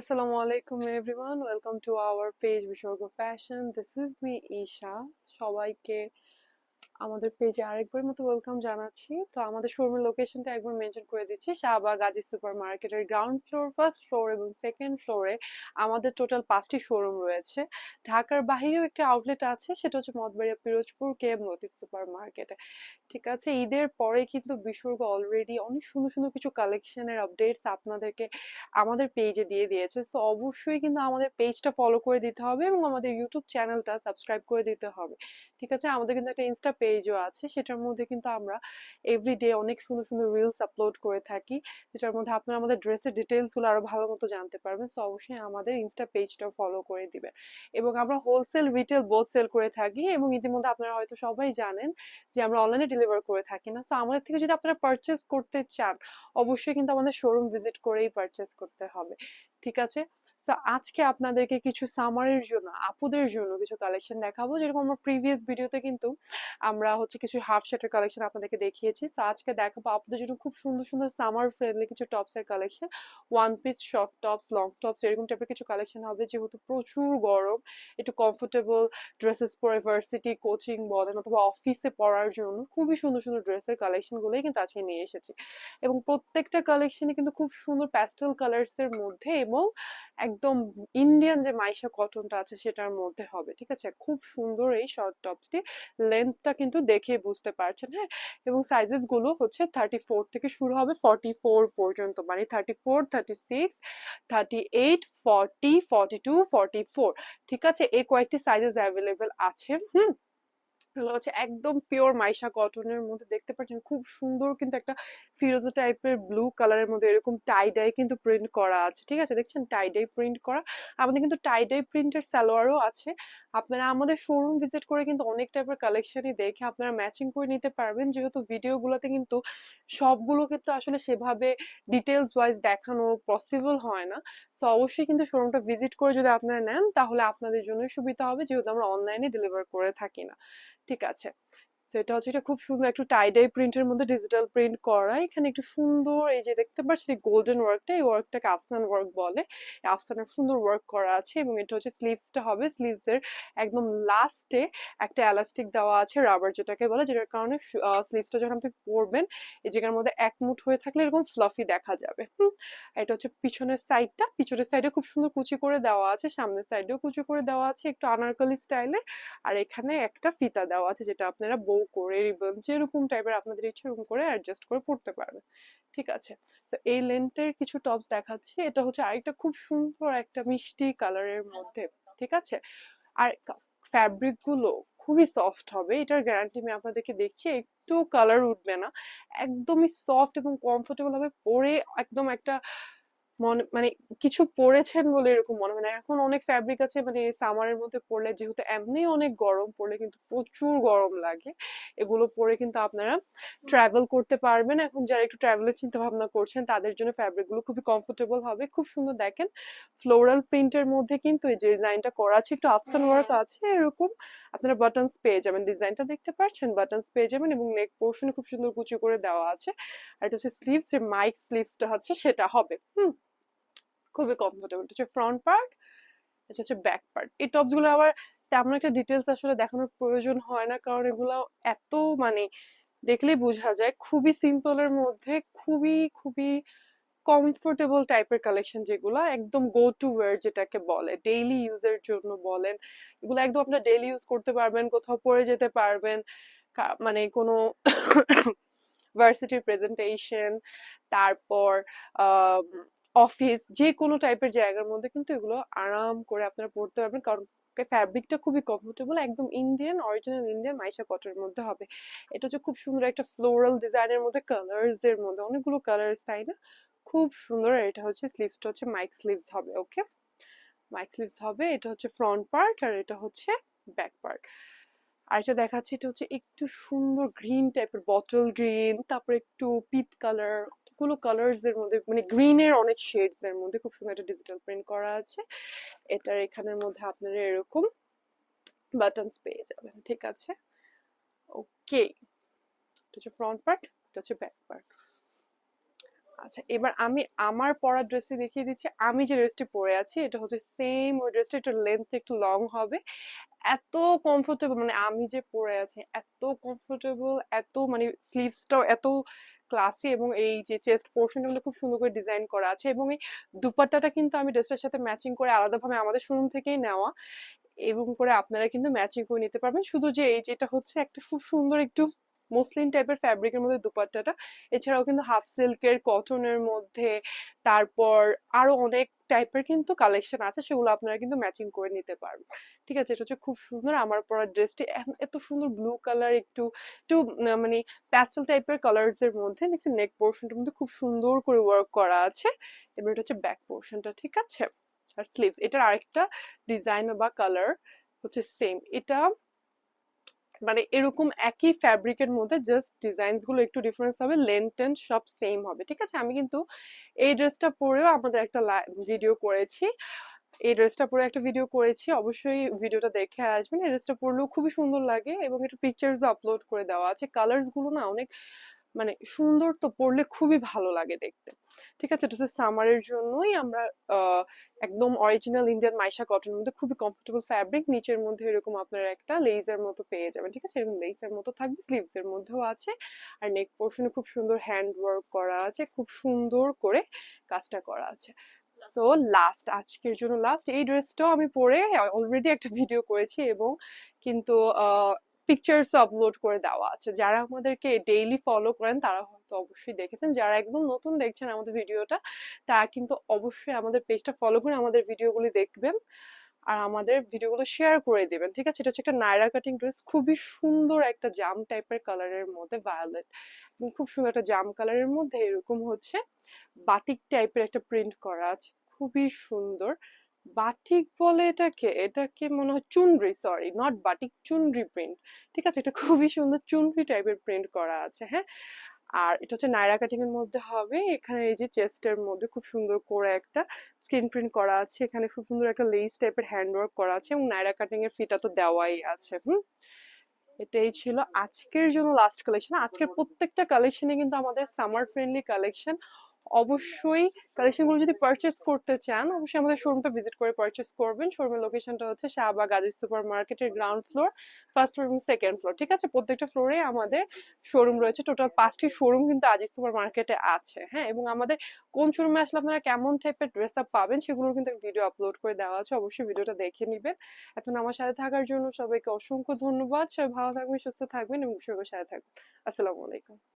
Assalamu alaikum everyone. Welcome to our page Bishorgo Fashion. This is me Isha. সবাইকে আমাদের পেজে আরেকবার মতো ওয়েলকাম জানাচ্ছি। তো আমাদের শোরুমের লোকেশনটা একবার মেনশন করে দিচ্ছি। শাহবাগ গাজী সুপার মার্কেটের গ্রাউন্ড ফ্লোর, ফার্স্ট ফ্লোর এবং সেকেন্ড ফ্লোরে আমাদের টোটাল 5টি শোরুম রয়েছে। ঢাকার বাইরেও একটা আউটলেট আছে, সেটা হচ্ছে মঠবাড়িয়া পিরোজপুর কেএম লতিফ সুপার মার্কেটে। ঠিক আছে, ঈদের পরে কিন্তু বিশুর্গ অলরেডি অনেক সুন্দর সুন্দর কিছু কালেকশনের আপডেটস আপনাদেরকে আমাদের পেজে দিয়ে দিয়েছে। সো অবশ্যই কিন্তু আমাদের পেজটা ফলো করে দিতে হবে এবং আমাদের ইউটিউব চ্যানেলটা সাবস্ক্রাইব করে দিতে হবে। ঠিক আছে, আমাদের কিন্তু একটা ইনস্টা পেজও আছে, সেটার মধ্যে কিন্তু আমরা এভরিডে অনেক সুন্দর সুন্দর রিলস আপলোড করে থাকি, যেটার মধ্যে আপনারা আমাদের ড্রেসের ডিটেলস গুলো আরো ভালো মতো জানতে পারবেন। সো অবশ্যই আমাদের ইনস্টা পেজটা ফলো করে দিবেন। এবং আমরা হোলসেল রিটেল বোথ সেল করে থাকি, এবং ইতিমধ্যে আপনারা হয়তো সবাই জানেন যে আমরা অনলাইনে ডেলিভার করে থাকি না। সো আমাদের থেকে যদি আপনারা পারচেস করতে চান, অবশ্যই কিন্তু আমাদের শোরুম ভিজিট করেই পারচেস করতে হবে। ঠিক আছে, তো আজকে আপনাদেরকে কিছু সামারের জন্য আপুদের জন্য কিছু কালেকশন দেখাবো। যেরকম আমরা প্রিভিয়াস ভিডিওতে কিন্তু আমরা হচ্ছে কিছু হাফ শার্টের কালেকশন আপনাদেরকে দেখিয়েছি। তো আজকে দেখাবো আপুদের জন্য খুব সুন্দর সুন্দর সামার ফ্রেন্ডলি কিছু টপস এর collection. One piece, short tops, long tops, এরকম টাইপের কিছু কালেকশন হবে। যেহেতু প্রচুর গরম, একটু কমফোর্টেবল ড্রেসেস পরে ভার্সিটি, কোচিং বলেন অথবা অফিসে পরার জন্য খুবই সুন্দর সুন্দর ড্রেসের কালেকশন গুলোই কিন্তু আজকে নিয়ে এসেছি। এবং প্রত্যেকটা কালেকশনই কিন্তু খুব সুন্দর প্যাস্টেল কালার্স এর মধ্যে, এবং একদম ইন্ডিয়ান যে মাইশা কটনটা আছে সেটার মধ্যে হবে। ঠিক আছে, খুব সুন্দর এই শর্ট টপসটি। লেন্থটা কিন্তু দেখে বুঝতে পারছেন, হ্যাঁ। এবং সাইজেস গুলো হচ্ছে 34 থেকে শুরু হবে 44 পর্যন্ত, মানে 34, 36, 38, 40, 42, 44। ঠিক আছে, এই কয়েকটি সাইজেস অ্যাভেলেবেল আছে। এগুলো হচ্ছে একদম পিওর মাইশা কটনের মধ্যে, দেখতে পাচ্ছেন খুব সুন্দর কিন্তু একটা ফিরোজা টাইপের ব্লু কালারের মধ্যে এরকম টাই ডাই কিন্তু প্রিন্ট করা আছে। ঠিক আছে, দেখছেন টাই ডাই প্রিন্ট করা। আমাদের কিন্তু টাই ডাই প্রিন্টের সালোয়ারও আছে। আপনারা আমাদের শোরুম ভিজিট করে কিন্তু অনেক টাইপের কালেকশনই দেখে আপনারা ম্যাচিং করে নিতে পারবেন, যেহেতু ভিডিও গুলোতে কিন্তু সবগুলো কিন্তু আসলে সেভাবে ডিটেলস ওয়াইজ দেখানো পসিবল হয় না। সো অবশ্যই কিন্তু শোরুমটা ভিজিট করে যদি আপনারা নেন তাহলে আপনাদের জন্যই সুবিধা হবে, যেহেতু আমরা অনলাইনে ডেলিভার করে থাকি না। ঠিক আছে, সেটা হচ্ছে এটা খুব সুন্দর একটু টাই ডাই প্রিন্টের মধ্যে ডিজিটাল প্রিন্ট করা। এখানে একটু সুন্দর এই যে দেখতে পাচ্ছেন এই গোল্ডেন ওয়ার্কটা, এই ওয়ার্কটাকে আফসান ওয়ার্ক বলে। এই আফসানের সুন্দর ওয়ার্ক করা আছে, এবং এটা হচ্ছে স্লিভসটা হবে। স্লিভস এর একদম লাস্টে একটা এলাস্টিক দেওয়া আছে, রাবার যেটাকে বলে, যেটার কারণে স্লিভসটা যখন আপনি পরবেন এই জায়গার মধ্যে এক মুঠ হয়ে থাকলে এরকম ফ্লাফি দেখা যাবে। এটা হচ্ছে পিছনের সাইডটা। পিছনের সাইডে খুব সুন্দর কুচি করে দেওয়া আছে, সামনের সাইডেও কুচি করে দেওয়া আছে একটু আনারকলি স্টাইলের। আর এখানে একটা ফিতা দেওয়া আছে, যেটা আপনারা বউ করে রিবন যেরকম টাইপের আপনাদের ইচ্ছে এরকম করে অ্যাডজাস্ট করে পড়তে পারবেন। ঠিক আছে, তো এই লেন্থের কিছু টপস দেখাচ্ছি। এটা হচ্ছে আরেকটা খুব সুন্দর একটা মিষ্টি কালারের মধ্যে। ঠিক আছে, আর ফ্যাব্রিক গুলো খুবই সফট হবে, এটার গ্যারান্টি আমি আপনাদেরকে দেখছি। একটু কালার উঠবে না, একদমই সফট এবং কমফোর্টেবল হবে পরে। একদম একটা মনে মানে কিছু পরেছেন বলে এরকম মনে হয় না। এখন অনেক ফ্যাব্রিক আছে মানে সামারের মধ্যে পরলে, যেহেতু এমনি অনেক গরম, পরলে কিন্তু প্রচুর গরম লাগে। এগুলো পরে কিন্তু আপনারা ট্রাভেল করতে পারবেন। এখন যারা একটু ট্রাভেলের চিন্তা ভাবনা করছেন তাদের জন্য ফ্যাব্রিক গুলো খুবই কমফোর্টেবল হবে। খুব সুন্দর দেখেন ফ্লোরাল প্রিন্টের মধ্যে কিন্তু এই যে ডিজাইনটা করা আছে, একটু আপস এন্ড ওয়ার্ক আছে এরকম। আপনারা বাটনস পেয়ে যাবেন, ডিজাইনটা দেখতে পাচ্ছেন, বাটনস পেয়ে যাবেন, এবং নেক পোর্শনে খুব সুন্দর কুচি করে দেওয়া আছে। আর এটা হচ্ছে স্লিভস, যে মাইক স্লিভসটা হচ্ছে সেটা হবে। খুবই কমফোর্টেবল। এটা হচ্ছে ফ্রন্ট পার্ট, এটা হচ্ছে ব্যাক পার্ট। এই টপস গুলো আবার তেমন একটা ডিটেলস আসলে দেখানোর প্রয়োজন হয় না, কারণ এগুলো এত মানে দেখলেই বোঝা যায় খুবই সিম্পলের মধ্যে, খুবই খুবই কমফোর্টেবল টাইপের কালেকশন, যেগুলো একদম গো টু ওয়্যার যেটাকে বলে, ডেইলি ইউজের জন্য বলেন। এগুলো একদম আপনার ডেইলি ইউজ করতে পারবেন, কোথাও পরে যেতে পারবেন, মানে কোনো ভার্সিটির প্রেজেন্টেশন, তারপর অফিস, যে কোনো টাইপের জায়গার মধ্যে কিন্তু এগুলো আরাম করে আপনারা পড়তে পারবেন, কারণ ফ্যাব্রিকটা খুবই কমফোর্টেবল, একদম ইন্ডিয়ান, অরিজিনাল ইন্ডিয়ান মাইশা কটনের মধ্যে হবে। এটা হচ্ছে খুব সুন্দর একটা ফ্লোরাল ডিজাইনের মধ্যে, কালার্স এর মধ্যে অনেকগুলো কালার্স, তাই না? খুব সুন্দর। আর এটা হচ্ছে স্লিভসটা হচ্ছে মাইক স্লিভস হবে। ওকে, মাইক স্লিভস হবে। এটা হচ্ছে ফ্রন্ট পার্ট, আর এটা হচ্ছে ব্যাক পার্ট। আর এটা দেখাচ্ছি, এটা হচ্ছে একটু সুন্দর গ্রিন টাইপের, বটল গ্রিন, তারপর একটু পিট কালার, গুলো কালার্স এর মধ্যে, মানে গ্রিনের অনেক শেডস এর মধ্যে খুব সুন্দর একটা ডিজিটাল প্রিন্ট করা আছে। এটার এখানের মধ্যে আপনারা এরকম বাটনস পেয়ে যাবেন। ঠিক আছে, ওকে। এটা হচ্ছে ফ্রন্ট পার্ট, এটা হচ্ছে ব্যাক পার্ট। আচ্ছা, এবার আমি আমার পরা ড্রেসটি দেখিয়ে দিচ্ছি। আমি যে ড্রেসটি পরে আছি এটা হচ্ছে সেম ওই ড্রেসটা, একটু লেন্থ একটু লং হবে। এত কমফোর্টেবল, মানে আমি যে পরে আছি এত কমফোর্টেবল, এত মানে স্লিভসটাও এত ক্লাসি, এবং এই যে চেস্ট পোর্শনটা কিন্তু খুব সুন্দর করে ডিজাইন করা আছে, এবং এই দুপাট্টাটা কিন্তু আমি ড্রেসটার সাথে ম্যাচিং করে আলাদাভাবে আমাদের শোরুম থেকেই নেওয়া, এবং করে আপনারা কিন্তু ম্যাচিং করে নিতে পারবেন। শুধু যে এই যেটা হচ্ছে একটা খুব সুন্দর একটু মসলিন টাইপের ফ্যাব্রিকের মধ্যে দুপাট্টাটা, এছাড়াও কিন্তু হাফ সিল্কের, কটনের মধ্যে, তারপর আরো অনেক টাইপের কিন্তু কালেকশন আছে, সেগুলো আপনারা কিন্তু ম্যাচিং করে নিতে পারবেন। ঠিক আছে, এটা হচ্ছে খুব সুন্দর আমার পরা ড্রেসটি, এত সুন্দর ব্লু কালার, একটু একটু মানে প্যাস্টেল টাইপের কালার্স এর মধ্যে নিচে নেক পোর্শনটার মধ্যে খুব সুন্দর করে ওয়ার্ক করা আছে। এবার এটা হচ্ছে ব্যাক পোর্শনটা, ঠিক আছে। আর স্লিভস, এটার আরেকটা ডিজাইন বা কালার হচ্ছে সেম, এটা মানে এরকম একই ফ্যাব্রিকের মধ্যে জাস্ট ডিজাইনস গুলো একটু ডিফারেন্স হবে, লেন্থ টেন্থ সব সেম হবে, ঠিক আছে। আমি কিন্তু এই ড্রেসটা পরেও আমাদের একটা ভিডিও করেছি, এই ড্রেসটা পরে একটা ভিডিও করেছি, অবশ্যই ভিডিওটা দেখে আসবেন। এই ড্রেসটা পরলেও খুবই সুন্দর লাগে, এবং একটু পিকচার্স আপলোড করে দেওয়া আছে, কালার্স গুলো না অনেক মানে সুন্দর, তো পরলে খুবই ভালো লাগে দেখতে। ঠিক আছে, এটা হচ্ছে সামারের জন্যই আমরা আহ একদম অরিজিনাল ইন্ডিয়ান মাইশা কটনের মধ্যে খুবই কমফোর্টেবল ফ্যাব্রিক, নিচের মধ্যে এরকম আপনারা একটা লেইজের মতো পেয়ে যাবেন, ঠিক আছে, এরকম লেইসের মতো থাকবে, স্লিভস এর মধ্যেও আছে। আর নেক পোর্শনে খুব সুন্দর হ্যান্ড ওয়ার্ক করা আছে, খুব সুন্দর করে কাজটা করা আছে। সো লাস্ট, আজকের জন্য লাস্ট, এই ড্রেসটাও আমি পরে অলরেডি একটা ভিডিও করেছি, এবং কিন্তু পিকচার্স আপলোড করে দেওয়া আছে। যারা আমাদেরকে ডেইলি ফলো করেন তারা হয়তো অবশ্যই দেখেছেন, যারা একদম নতুন দেখছেন আমাদের ভিডিওটা তারা কিন্তু অবশ্যই আমাদের পেজটা ফলো করে আমাদের ভিডিওগুলি দেখবেন, আর আমাদের ভিডিওগুলো শেয়ার করে দিবেন, ঠিক আছে। এটা হচ্ছে একটা নায়রা কাটিং ড্রেস, খুবই সুন্দর একটা জাম টাইপের কালারের মধ্যে ভায়োলেট, খুব সুন্দর একটা জাম কালারের মধ্যে এরকম হচ্ছে বাটিক টাইপের একটা প্রিন্ট করা আছে, খুবই সুন্দর। বাটিক বলে এটাকে, এটাকে মনে হয় চুনরি, সরি নট বাটিক, চুনরি প্রিন্ট, ঠিক আছে। এটা খুবই সুন্দর চুনরি টাইপের প্রিন্ট করা আছে, হ্যাঁ। আর এটা হচ্ছে নায়রা কাটিং এর মধ্যে হবে, এখানে এই যে চেস্টের মধ্যে খুব সুন্দর করে একটা স্ক্রিন প্রিন্ট করা আছে, এখানে খুব সুন্দর একটা লেস টাইপের হ্যান্ড ওয়ার্ক করা আছে, এবং নায়রা কাটিং এর ফিতা তো দেওয়াই আছে। এটাই ছিল আজকের জন্য লাস্ট কালেকশন। আজকের প্রত্যেকটা কালেকশনে কিন্তু আমাদের সামার ফ্রেন্ডলি কালেকশন। অবশ্যই কালেকশন গুলো যদি পারচেস করতে চান অবশ্যই আমাদের শোরুমটা ভিজিট করে পারচেস করবেন। শোরুমের লোকেশনটা হচ্ছে শাহবাগ আজিজ সুপার মার্কেটের গ্রাউন্ড ফ্লোর, ফার্স্ট ফ্লোর এবং সেকেন্ড ফ্লোর, ঠিক আছে। প্রত্যেকটা ফ্লোরে আমাদের শোরুম রয়েছে, টোটাল 5টি শোরুম কিন্তু আজিজ সুপার মার্কেটে আছে, হ্যাঁ। এবং আমাদের কোন শোরুমে আসলে আপনারা কেমন টাইপের ড্রেস আপ পাবেন সেগুলোর কিন্তু ভিডিও আপলোড করে দেওয়া আছে, অবশ্যই ভিডিওটা দেখে নিবেন। এখন আমার সাথে থাকার জন্য সবাইকে অসংখ্য ধন্যবাদ। সবাই ভালো থাকবেন, সুস্থ থাকবেন, এবং সবার সাথে থাকবেন। আসসালামু আলাইকুম।